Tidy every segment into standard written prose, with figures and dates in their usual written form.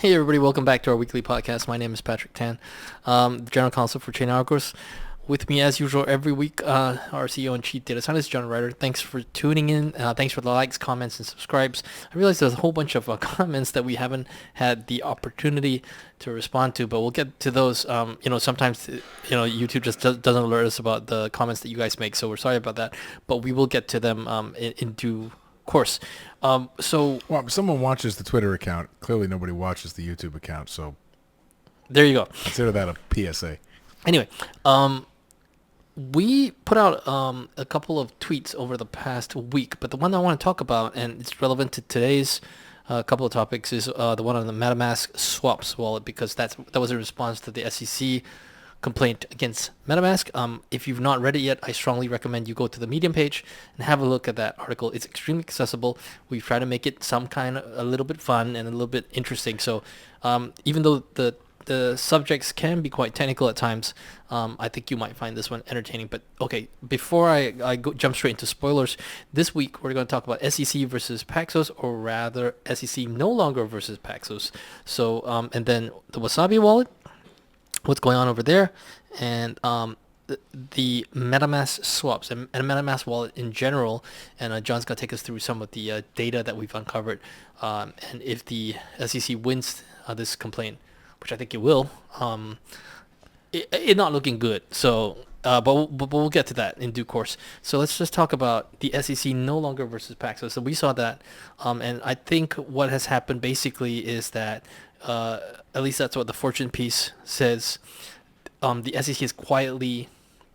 Hey everybody, welcome back to our weekly podcast. My name is Patrick Tan, General Counsel for ChainArgos. With me as usual every week, our CEO and Chief Data Scientist, Jonathan Reiter. Thanks for tuning in. Thanks for the likes, comments, and subscribes. I realize there's a whole bunch of comments that we haven't had the opportunity to respond to, but we'll get to those. Sometimes, YouTube just doesn't alert us about the comments that you guys make, so we're sorry about that. But we will get to them in due course. Well, someone watches the Twitter account. Clearly, nobody watches the YouTube account. So there you go. Consider that a PSA. Anyway, we put out a couple of tweets over the past week, but the one I want to talk about, and it's relevant to today's couple of topics, is the one on the Metamask Swaps wallet, because that was a response to the SEC complaint against Metamask. If you've not read it yet, I strongly recommend you go to the Medium page and have a look at that article. It's extremely accessible. We've tried to make it a little bit fun and a little bit interesting. So even though the subjects can be quite technical at times, I think you might find this one entertaining. But okay, before I jump straight into spoilers, this week we're going to talk about SEC versus Paxos, or rather SEC no longer versus Paxos. So and then the Wasabi Wallet, what's going on over there, and the MetaMask swaps and MetaMask wallet in general. And John's going to take us through some of the data that we've uncovered. And if the SEC wins this complaint, which I think it will, it's not looking good. So, but we'll get to that in due course. So let's just talk about the SEC no longer versus Paxos. So we saw that, and I think what has happened basically is that, at least that's what the Fortune piece says, the SEC has quietly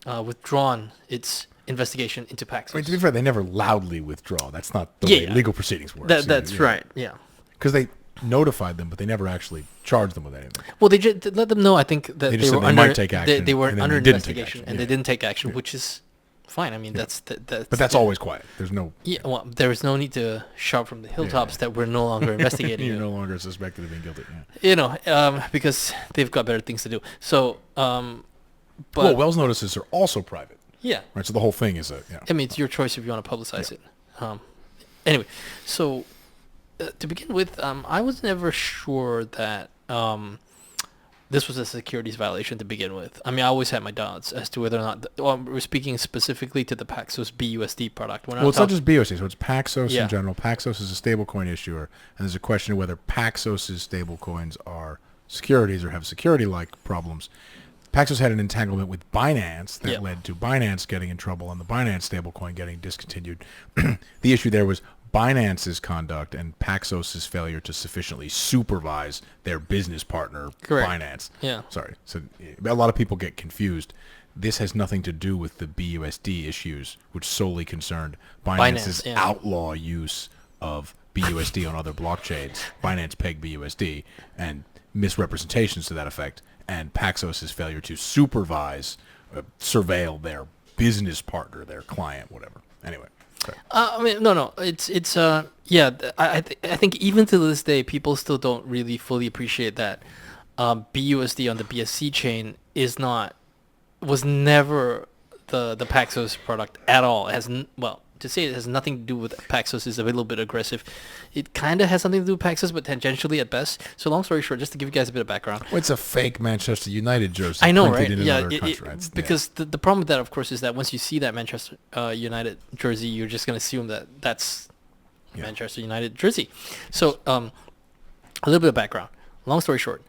withdrawn its investigation into Paxos. I mean, to be fair, they never loudly withdraw. That's not the way legal proceedings work. That's right. Yeah. Because they notified them, but they never actually charged them with anything. Well, they just let them know. I think that they were under, might take action. They were under investigation, and they didn't take action, which is fine. I mean, that's but that's always quiet. There's no. Yeah, well, there is no need to shout from the hilltops that we're no longer investigating. You're no longer suspected of being guilty. Because they've got better things to do. So, but Wells notices are also private. Yeah. Right. So the whole thing is I mean, it's your choice if you want to publicize it. Anyway, so to begin with, I was never sure that this was a securities violation to begin with. I mean, I always had my doubts as to whether or not. We're speaking specifically to the Paxos BUSD product. It's not just BUSD, so it's Paxos in general. Paxos is a stablecoin issuer, and there's a question of whether Paxos's stablecoins are securities or have security-like problems. Paxos had an entanglement with Binance that led to Binance getting in trouble and the Binance stablecoin getting discontinued. The issue there was Binance's conduct and Paxos's failure to sufficiently supervise their business partner, Binance. Yeah. Sorry. So a lot of people get confused. This has nothing to do with the BUSD issues, which solely concerned Binance's outlaw use of BUSD on other blockchains, Binance Peg BUSD, and misrepresentations to that effect, and Paxos's failure to supervise, surveil their business partner, their client, whatever. Anyway. I mean, no. It's I think even to this day, people still don't really fully appreciate that BUSD on the BSC chain was never the Paxos product at all. It has to say it has nothing to do with Paxos is a little bit aggressive. It kind of has something to do with Paxos, but tangentially at best. So long story short, just to give you guys a bit of background. Well, it's a fake Manchester United jersey. I know, right? Yeah, because the problem with that, of course, is that once you see that Manchester United jersey, you're just going to assume that that's Manchester United jersey. So a little bit of background. Long story short,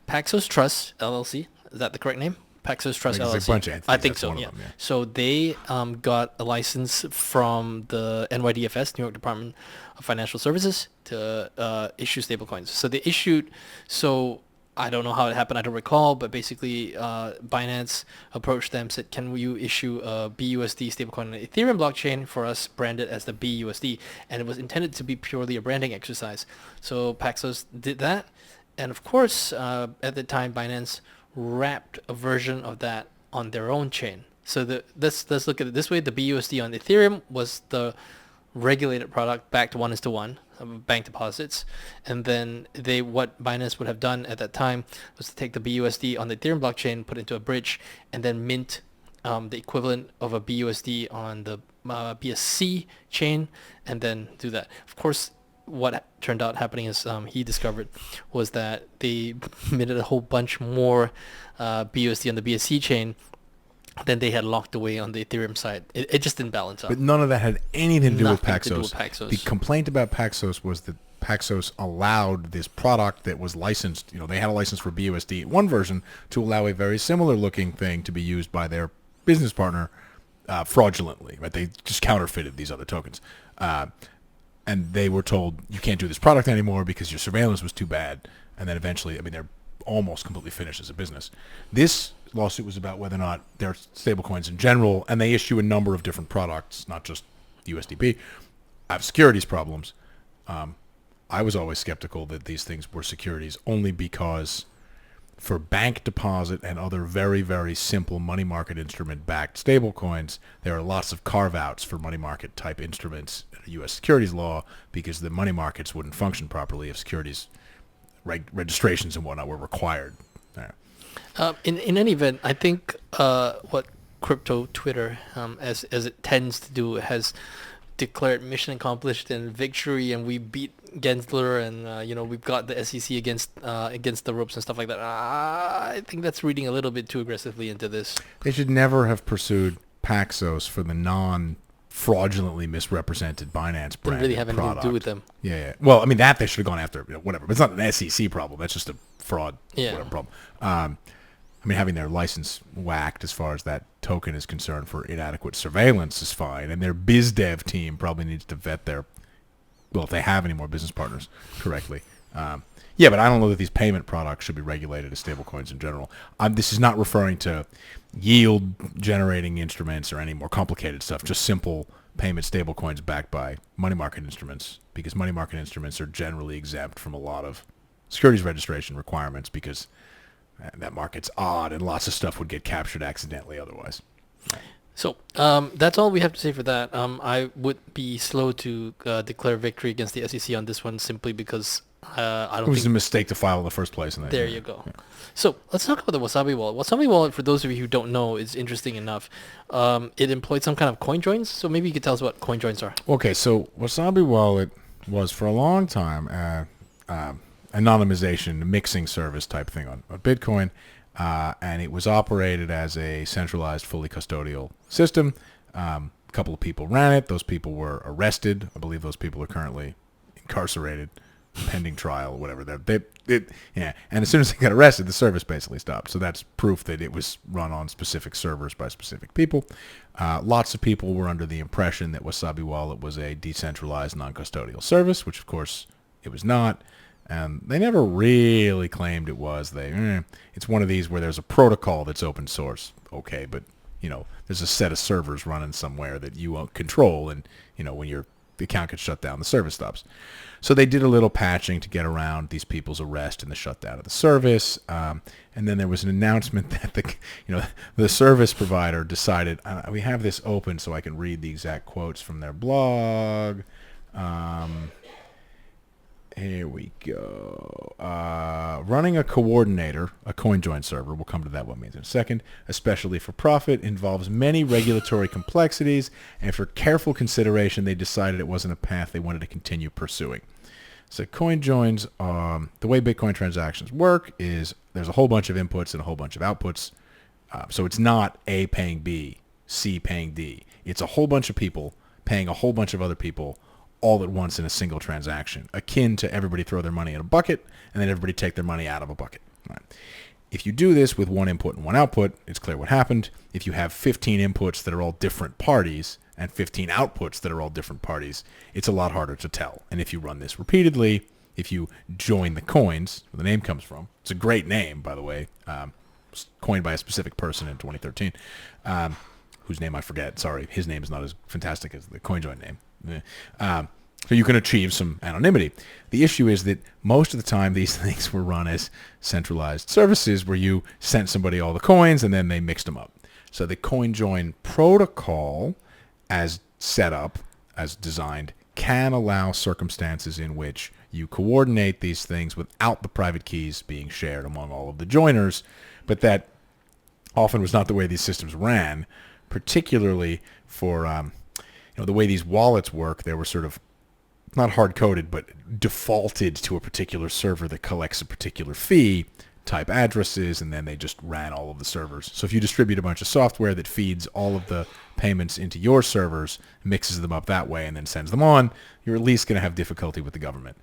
Paxos Trust LLC, is that the correct name? Paxos Trust LLC. A bunch of entities. I think so. Yeah. So they got a license from the NYDFS, New York Department of Financial Services, to issue stablecoins. So they issued. So I don't know how it happened. I don't recall. But basically, Binance approached them, said, "Can you issue a BUSD stablecoin on the Ethereum blockchain for us, branded as the BUSD?" And it was intended to be purely a branding exercise. So Paxos did that, and of course, at the time, Binance wrapped a version of that on their own chain. So let's look at it this way: the BUSD on Ethereum was the regulated product backed 1:1 bank deposits, and then what Binance would have done at that time was to take the BUSD on the Ethereum blockchain, put it into a bridge, and then mint the equivalent of a BUSD on the BSC chain, and then do that. Of course, what turned out happening is he discovered was that they minted a whole bunch more BUSD on the BSC chain than they had locked away on the Ethereum side. It just didn't balance out. But none of that had anything to do with Nothing to do Paxos. with Paxos. The complaint about Paxos was that Paxos allowed this product that was licensed. They had a license for BUSD in one version to allow a very similar looking thing to be used by their business partner fraudulently. Right? They just counterfeited these other tokens. And they were told, you can't do this product anymore because your surveillance was too bad. And then eventually, they're almost completely finished as a business. This lawsuit was about whether or not they're stablecoins in general, and they issue a number of different products, not just USDP, have securities problems. I was always skeptical that these things were securities only because for bank deposit and other very, very simple money market instrument-backed stablecoins, there are lots of carve-outs for money market type instruments in U.S. securities law because the money markets wouldn't function properly if securities registrations and whatnot were required. In any event, I think what crypto Twitter, as it tends to do, has declared mission accomplished and victory, and we beat Gensler, and we've got the SEC against the ropes and stuff like that. I think that's reading a little bit too aggressively into this. They should never have pursued Paxos for the non-fraudulently misrepresented Binance brand. Didn't really have anything product. to do with them. Yeah. Well, that they should have gone after, whatever. But it's not an SEC problem. That's just a fraud whatever problem. Having their license whacked as far as that token is concerned for inadequate surveillance is fine. And their biz dev team probably needs to vet if they have any more business partners correctly. But I don't know that these payment products should be regulated as stablecoins in general. This is not referring to yield generating instruments or any more complicated stuff, just simple payment stablecoins backed by money market instruments, because money market instruments are generally exempt from a lot of securities registration requirements because that market's odd and lots of stuff would get captured accidentally otherwise. So that's all we have to say for that. I would be slow to declare victory against the SEC on this one simply because I don't think... It was a mistake to file in the first place. There you go. Yeah. So let's talk about the Wasabi Wallet. Wasabi Wallet, for those of you who don't know, is interesting enough. It employed some kind of coinjoins, so maybe you could tell us what coinjoins are. Okay, so Wasabi Wallet was for a long time anonymization, mixing service type thing on Bitcoin, and it was operated as a centralized, fully custodial system. A couple of people ran it. Those people were arrested. I believe those people are currently incarcerated, pending trial, or whatever. And as soon as they got arrested, the service basically stopped. So that's proof that it was run on specific servers by specific people. Lots of people were under the impression that Wasabi Wallet was a decentralized, non-custodial service, which of course it was not. And they never really claimed it was. It's one of these where there's a protocol that's open source. Okay, but there's a set of servers running somewhere that you won't control, and when your account gets shut down, the service stops. So they did a little patching to get around these people's arrest and the shutdown of the service. And then there was an announcement that the service provider decided, we have this open so I can read the exact quotes from their blog. Here we go. Running a coordinator, a CoinJoin server, we'll come to that what it means in a second, especially for profit, involves many regulatory complexities, and after careful consideration, they decided it wasn't a path they wanted to continue pursuing. So CoinJoins, the way Bitcoin transactions work is there's a whole bunch of inputs and a whole bunch of outputs. So it's not A paying B, C paying D. It's a whole bunch of people paying a whole bunch of other people all at once in a single transaction, akin to everybody throw their money in a bucket and then everybody take their money out of a bucket. Right. If you do this with one input and one output, it's clear what happened. If you have 15 inputs that are all different parties and 15 outputs that are all different parties, it's a lot harder to tell. And if you run this repeatedly, if you join the coins, where the name comes from, it's a great name, by the way, coined by a specific person in 2013, whose name I forget. Sorry, his name is not as fantastic as the CoinJoin name. So you can achieve some anonymity. The issue is that most of the time these things were run as centralized services where you sent somebody all the coins and then they mixed them up. So the CoinJoin protocol, as set up, as designed, can allow circumstances in which you coordinate these things without the private keys being shared among all of the joiners, but that often was not the way these systems ran, particularly for the way these wallets work. There were sort of not hard-coded, but defaulted to a particular server that collects a particular fee, type addresses, and then they just ran all of the servers. So if you distribute a bunch of software that feeds all of the payments into your servers, mixes them up that way, and then sends them on, you're at least going to have difficulty with the government.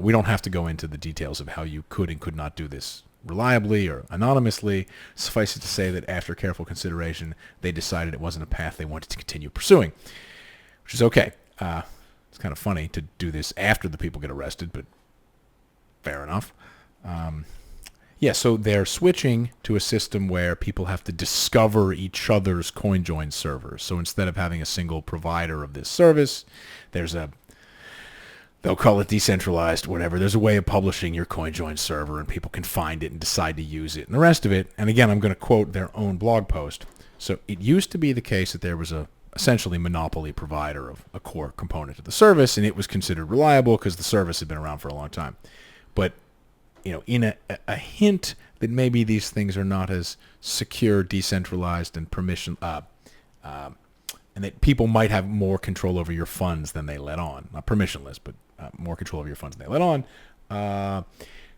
We don't have to go into the details of how you could and could not do this reliably or anonymously. Suffice it to say that after careful consideration, they decided it wasn't a path they wanted to continue pursuing, which is okay. It's kind of funny to do this after the people get arrested, but fair enough. Yeah, so they're switching to a system where people have to discover each other's CoinJoin servers. So instead of having a single provider of this service, they'll call it decentralized, whatever. There's a way of publishing your CoinJoin server, and people can find it and decide to use it and the rest of it. And again, I'm going to quote their own blog post. So it used to be the case that there was a essentially monopoly provider of a core component of the service, and it was considered reliable because the service had been around for a long time. But in a hint that maybe these things are not as secure, decentralized, and and that people might have more control over your funds than they let on. Not permissionless, but more control over your funds than they let on.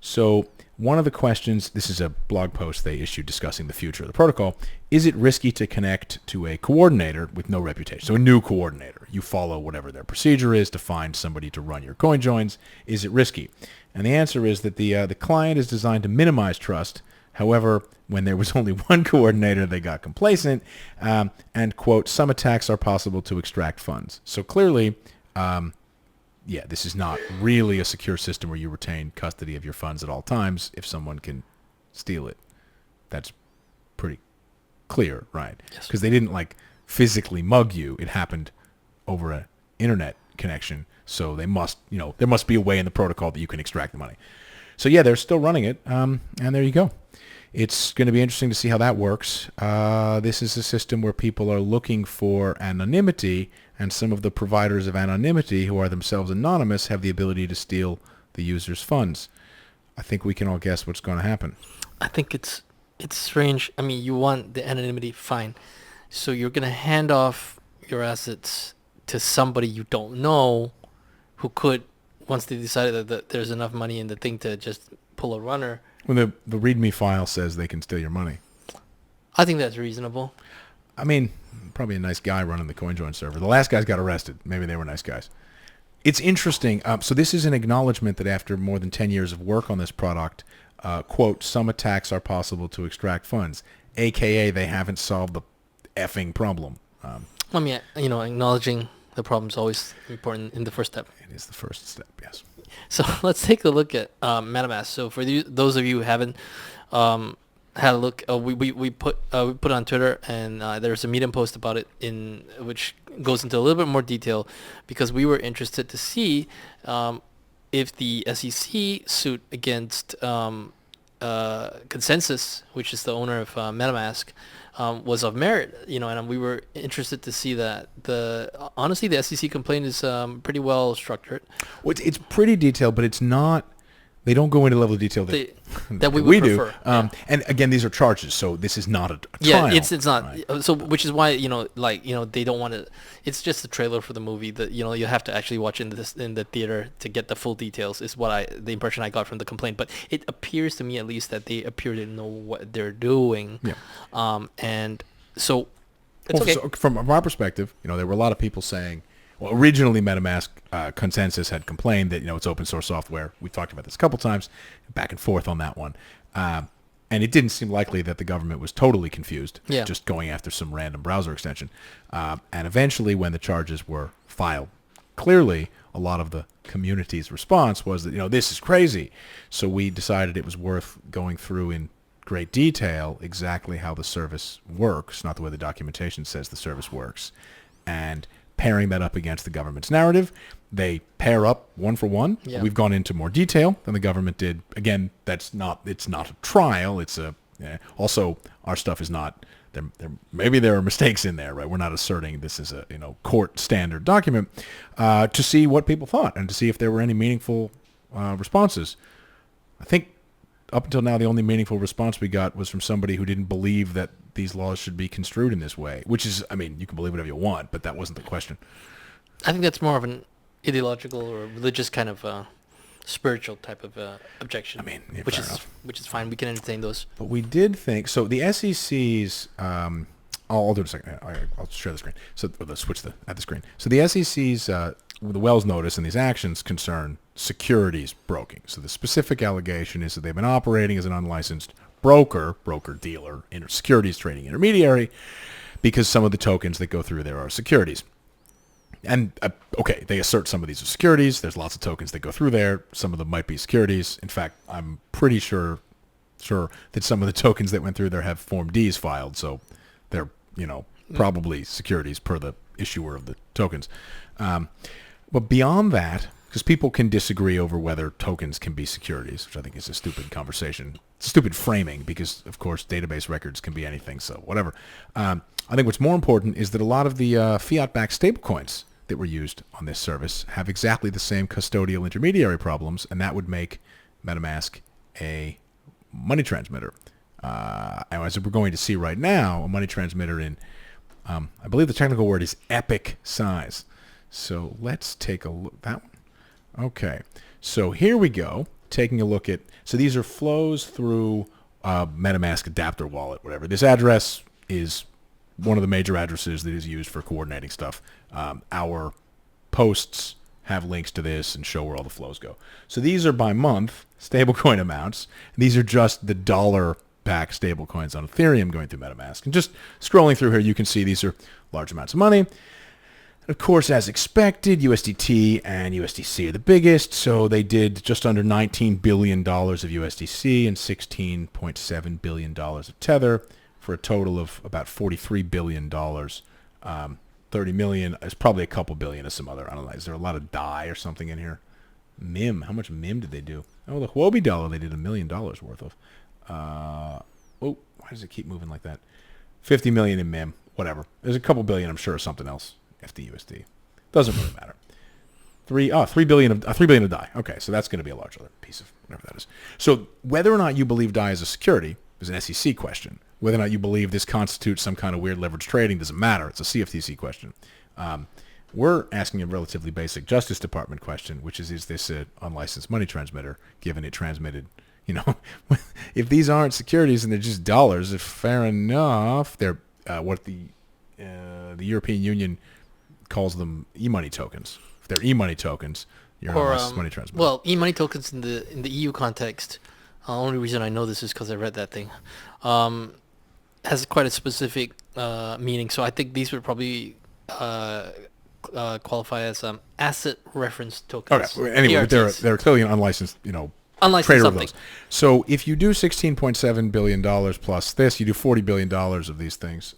So one of the questions, this is a blog post they issued discussing the future of the protocol, is it risky to connect to a coordinator with no reputation? So a new coordinator. You follow whatever their procedure is to find somebody to run your CoinJoins. Is it risky? And the answer is that the client is designed to minimize trust. However, when there was only one coordinator, they got complacent. And, quote, some attacks are possible to extract funds. So clearly, this is not really a secure system where you retain custody of your funds at all times if someone can steal it. That's pretty clear, right? Yes. Because they didn't physically mug you. It happened over an internet connection. So there must be a way in the protocol that you can extract the money. So yeah, they're still running it. And there you go. It's going to be interesting to see how that works. This is a system where people are looking for anonymity, and some of the providers of anonymity, who are themselves anonymous, have the ability to steal the user's funds. I think we can all guess what's going to happen. I think it's strange. I mean, you want the anonymity, fine. So you're going to hand off your assets to somebody you don't know, who could, once they decided that there's enough money in the thing to just pull a runner. When the README file says they can steal your money. I think that's reasonable. I mean, probably a nice guy running the CoinJoin server. The last guys got arrested. Maybe they were nice guys. It's interesting. So this is an acknowledgement that after more than 10 years of work on this product, quote, some attacks are possible to extract funds, a.k.a. they haven't solved the effing problem. I mean, acknowledging the problem is always important in the first step. It is the first step, yes. So let's take a look at MetaMask. So for those of you who haven't had a look, we put it on Twitter, and there's a Medium post about it which goes into a little bit more detail, because we were interested to see if the SEC suit against Consensus, which is the owner of MetaMask, was of merit, and we were interested to see that. Honestly, the SEC complaint is pretty well structured. Well, it's pretty detailed, but it's not. They don't go into the level of detail that we do. Yeah. And again, these are charges, so this is not a trial. Yeah, it's not. Right. So which is why they don't want to. It's just a trailer for the movie that you have to actually watch in the theater to get the full details. Is the impression I got from the complaint. But it appears to me, at least, that they appear to know what they're doing. Yeah. And so it's okay. So from our perspective, there were a lot of people saying. Well, originally MetaMask Consensus had complained that it's open source software. We've talked about this a couple times, back and forth on that one, and it didn't seem likely that the government was totally confused, just going after some random browser extension. And eventually, when the charges were filed, clearly a lot of the community's response was that this is crazy. So we decided it was worth going through in great detail exactly how the service works, not the way the documentation says the service works, and pairing that up against the government's narrative. They pair up one for one. Yeah. We've gone into more detail than the government did. Again, it's not a trial. It's also our stuff is not there. Maybe there are mistakes in there, right? We're not asserting this is a court standard document to see what people thought and to see if there were any meaningful responses. I think up until now, the only meaningful response we got was from somebody who didn't believe that these laws should be construed in this way, which is, you can believe whatever you want, but that wasn't the question. I think that's more of an ideological or religious kind of spiritual type of objection. I mean, yeah, which is fine. We can entertain those. But we did think so. The SEC's I'll do it in a second. I'll share the screen. So let's switch at the screen. So the SEC's the Wells notice and these actions concern securities broking. So the specific allegation is that they've been operating as an unlicensed broker-dealer, securities trading intermediary, because some of the tokens that go through there are securities. And, okay, they assert some of these are securities. There's lots of tokens that go through there. Some of them might be securities. In fact, I'm pretty sure that some of the tokens that went through there have Form Ds filed, so they're, probably securities per the issuer of the tokens. But beyond that, because people can disagree over whether tokens can be securities, which I think is a stupid conversation, stupid framing, because, of course, database records can be anything, so whatever. I think what's more important is that a lot of the fiat-backed stablecoins that were used on this service have exactly the same custodial intermediary problems, and that would make MetaMask a money transmitter. As we're going to see right now, a money transmitter in, I believe the technical word is epic size. So let's take a look at that one. Okay, so here we go, taking a look at, so these are flows through MetaMask adapter wallet, whatever. This address is one of the major addresses that is used for coordinating stuff. Our posts have links to this and show where all the flows go. So these are by month stablecoin amounts. These are just the dollar-backed stablecoins on Ethereum going through MetaMask. And just scrolling through here, you can see these are large amounts of money. Of course, as expected, USDT and USDC are the biggest. So they did just under $19 billion of USDC and $16.7 billion of Tether, for a total of about $43 billion. 30 million is probably a couple billion of some other, I don't know, is there a lot of DAI or something in here? MIM, how much MIM did they do? Oh, the Huobi dollar they did $1 million worth of. Why does it keep moving like that? 50 million in MIM, whatever. There's a couple billion, I'm sure, of something else. FDUSD. Doesn't really matter. 3 billion of DAI. Okay, so that's going to be a large other piece of whatever that is. So whether or not you believe DAI is a security is an SEC question. Whether or not you believe this constitutes some kind of weird leverage trading doesn't matter. It's a CFTC question. We're asking a relatively basic Justice Department question, which is this an unlicensed money transmitter, given it transmitted, if these aren't securities and they're just dollars, if fair enough, they're what the European Union calls them e-money tokens. If they're e-money tokens, you're an unlicensed money transmitter. Well, e-money tokens in the EU context, the only reason I know this is because I read that thing, has quite a specific meaning. So I think these would probably qualify as asset reference tokens. Okay. Anyway, they're clearly an unlicensed, unlicensed trader something. of those. So if you do $16.7 billion plus this, you do $40 billion of these things.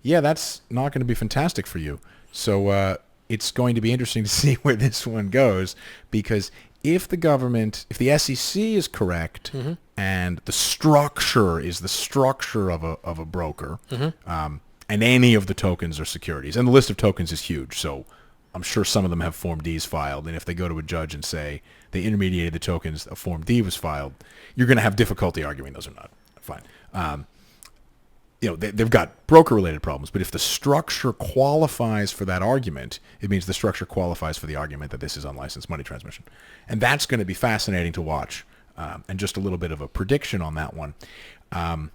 That's not going to be fantastic for you. So it's going to be interesting to see where this one goes, because if the SEC is correct, mm-hmm. and the structure is the structure of a broker, mm-hmm. And any of the tokens are securities, and the list of tokens is huge, so I'm sure some of them have Form Ds filed, and if they go to a judge and say they intermediated the tokens, a Form D was filed, you're going to have difficulty arguing those are not. Fine. They've got broker-related problems, but if the structure qualifies for that argument, it means the structure qualifies for the argument that this is unlicensed money transmission. And that's going to be fascinating to watch. And just a little bit of a prediction on that one. And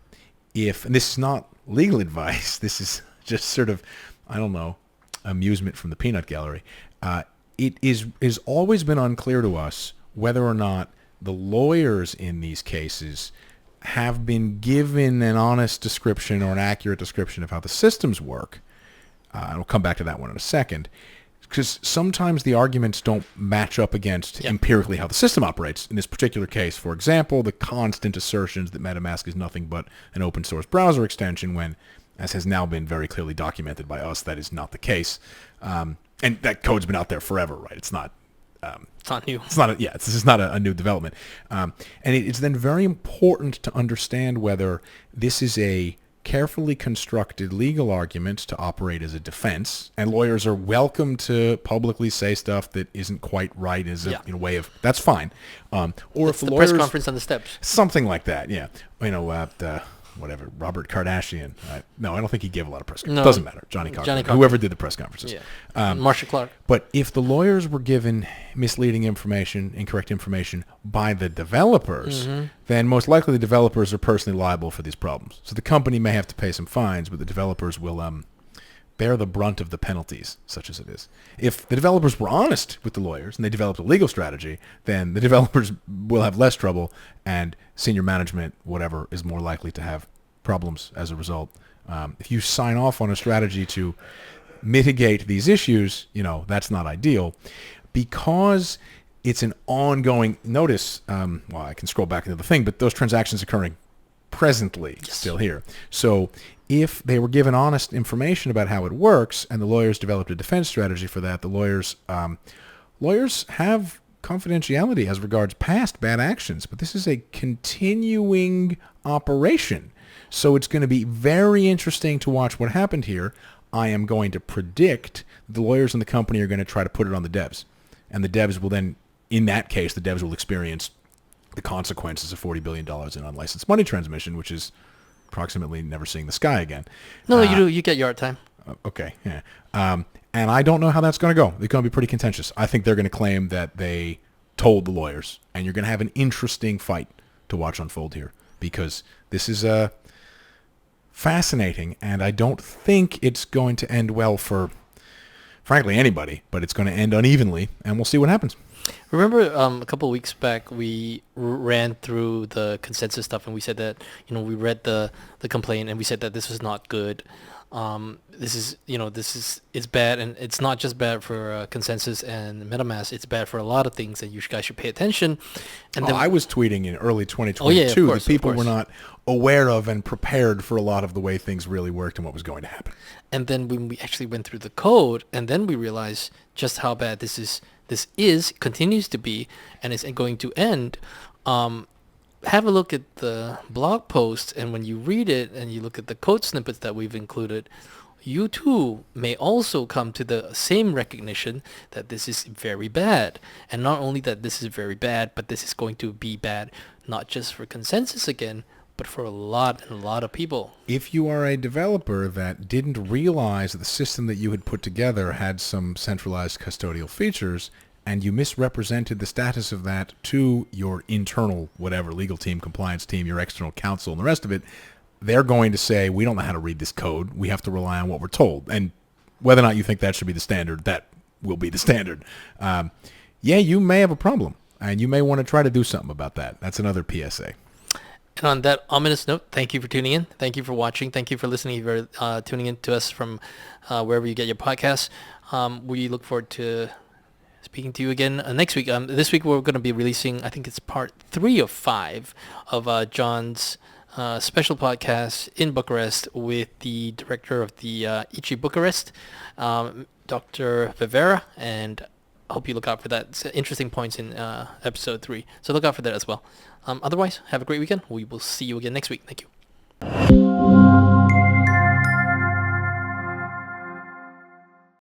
this is not legal advice, this is just sort of, amusement from the peanut gallery. It is always been unclear to us whether or not the lawyers in these cases have been given an honest description or an accurate description of how the systems work. And we'll come back to that one in a second. Because sometimes the arguments don't match up against empirically how the system operates. In this particular case, for example, the constant assertions that MetaMask is nothing but an open source browser extension when, as has now been very clearly documented by us, that is not the case. And that code's been out there forever, right? It's not... it's not new. This is not a new development. And it's then very important to understand whether this is a carefully constructed legal argument to operate as a defense, and lawyers are welcome to publicly say stuff that isn't quite right as a way of, that's fine. Or it's if the lawyers, press conference on the steps. Something like that, whatever, Robert Kardashian. No, I don't think he gave a lot of press conferences. No. Doesn't matter. Johnny Cochran. Whoever did the press conferences. Yeah. Marsha Clark. But if the lawyers were given misleading information, incorrect information by the developers, then most likely the developers are personally liable for these problems. So the company may have to pay some fines, but the developers will bear the brunt of the penalties, such as it is. If the developers were honest with the lawyers and they developed a legal strategy, then the developers will have less trouble, and senior management, whatever, is more likely to have problems as a result. If you sign off on a strategy to mitigate these issues, that's not ideal. Because it's an ongoing notice, I can scroll back into the thing, but those transactions occurring presently still here. So if they were given honest information about how it works and the lawyers developed a defense strategy for that, the lawyers have confidentiality as regards past bad actions, but this is a continuing operation. So it's going to be very interesting to watch what happened here. I am going to predict the lawyers in the company are going to try to put it on the devs. And the devs will then, in that case, the devs will experience the consequences of $40 billion in unlicensed money transmission, which is approximately never seeing the sky again. No, you do. You get yard time. Okay, yeah. And I don't know how that's going to go. It's going to be pretty contentious. I think they're going to claim that they told the lawyers, and you're going to have an interesting fight to watch unfold here, because this is fascinating, and I don't think it's going to end well for, frankly, anybody, but it's going to end unevenly, and we'll see what happens. Remember a couple of weeks back we ran through the consensus stuff, and we said that we read the complaint and we said that this was not good. It's bad, and it's not just bad for consensus and MetaMask. It's bad for a lot of things, and you guys should pay attention. And then I was tweeting in early 2022 that people were not aware of and prepared for a lot of the way things really worked and what was going to happen. And then when we actually went through the code, and then we realized just how bad this continues to be, and is going to end. Have a look at the blog post, and when you read it and you look at the code snippets that we've included, you too may also come to the same recognition that this is very bad. And not only that this is very bad, but this is going to be bad not just for consensus again, but for a lot of people. If you are a developer that didn't realize that the system that you had put together had some centralized custodial features, and you misrepresented the status of that to your internal, whatever, legal team, compliance team, your external counsel, and the rest of it, they're going to say, we don't know how to read this code. We have to rely on what we're told. And whether or not you think that should be the standard, that will be the standard. You may have a problem, and you may want to try to do something about that. That's another PSA. And on that ominous note, thank you for tuning in. Thank you for watching. Thank you for listening. If you're tuning in to us from wherever you get your podcasts. We look forward to speaking to you again next week. This week we're going to be releasing, I think it's part 3 of 5 of John's special podcast in Bucharest with the director of the ICI Bucharest, Dr. Vivera, and I hope you look out for that. It's interesting points in episode 3. So look out for that as well. Otherwise, have a great weekend. We will see you again next week. Thank you.